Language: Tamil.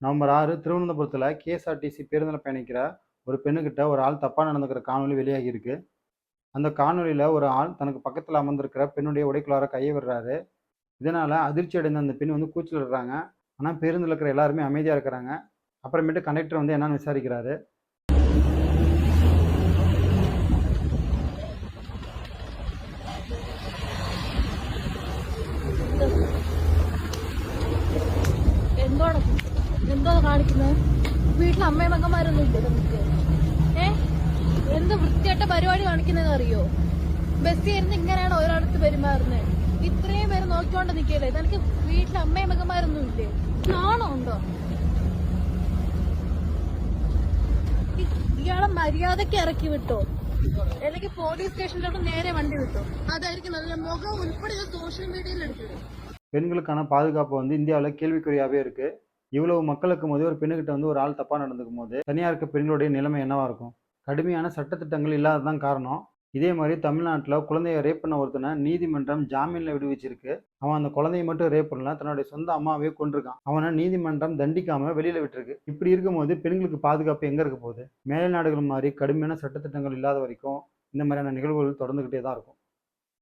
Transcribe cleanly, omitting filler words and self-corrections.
நவம்பர் 6 திருவனந்தபுரத்தில் கேஎஸ்ஆர்டிசி பேருந்தில் பயணிக்கிற ஒரு பெண்ணுக்கிட்ட ஒரு ஆள் தப்பாக நடந்துக்கிற காணொலி வெளியாகி இருக்கு. அந்த காணொலியில் ஒரு ஆள் தனக்கு பக்கத்தில் அமர்ந்திருக்கிற பெண்ணுடைய உடைக்குள்ளார கையை விடுறாரு. இதனால் அதிர்ச்சி அடைந்த அந்த பெண் கூச்சலிடுறாங்க. ஆனால் பேருந்தில் இருக்கிற எல்லாருமே அமைதியாக இருக்கிறாங்க. அப்புறமேட்டு கண்டக்டர் என்னன்னு விசாரிக்கிறாரு. എന്തോ കാണിക്കുന്നത്? വീട്ടിൽ അമ്മയും മകന്മാരൊന്നും ഇല്ല നമുക്ക്. എന്ത് വൃത്തിയായിട്ട പരിപാടി കാണിക്കുന്നതെന്ന് അറിയോ? ബസ്സിൽ ഇരുന്ന് ഇങ്ങനെയാണ് ഒരാളടുത്ത് പെരുമാറുന്നത്. ഇത്രയും പേര് നോക്കിക്കൊണ്ട് നിൽക്കല്ലേ. തനിക്ക് വീട്ടിൽ അമ്മയും മകന്മാരൊന്നും ഇല്ലേ? നാണോ ഉണ്ടോ? ഇയാളെ മര്യാദക്ക് ഇറക്കി വിട്ടോ, അല്ലെങ്കിൽ പോലീസ് സ്റ്റേഷനിലോട്ട് നേരെ വണ്ടി വിട്ടോ. അതായിരിക്കും നല്ല. മുഖം ഉൾപ്പെടെ സോഷ്യൽ മീഡിയയിൽ എടുത്തത്. பெண்களுக்கான பாதுகாப்பு இந்தியாவில் கேள்விக்குறியாகவே இருக்கு. இவ்வளவு மக்களுக்கு போது ஒரு பெண்ணுகிட்ட ஒரு ஆள் தப்பாக நடந்துக்கும் போது தனியாக இருக்க பெண்களுடைய நிலைமை என்னவா இருக்கும்? கடுமையான சட்டத்திட்டங்கள் இல்லாததான் காரணம். இதே மாதிரி தமிழ்நாட்டில் குழந்தைய ரேப் பண்ண ஒருத்தனை நீதிமன்றம் ஜாமீனில் விடுவிச்சிருக்கு. அவன் அந்த குழந்தைய மட்டும் ரேப் பண்ணல, தன்னுடைய சொந்த அம்மாவே கொண்டிருக்கான். அவனை நீதிமன்றம் தண்டிக்காம வெளியில விட்டுருக்கு. இப்படி இருக்கும்போது பெண்களுக்கு பாதுகாப்பு எங்க இருக்க போகுது? மேலை நாடுகள் மாதிரி கடுமையான சட்டத்திட்டங்கள் இல்லாத வரைக்கும் இந்த மாதிரியான நிகழ்வுகள் தொடர்ந்துகிட்டே தான் இருக்கும்.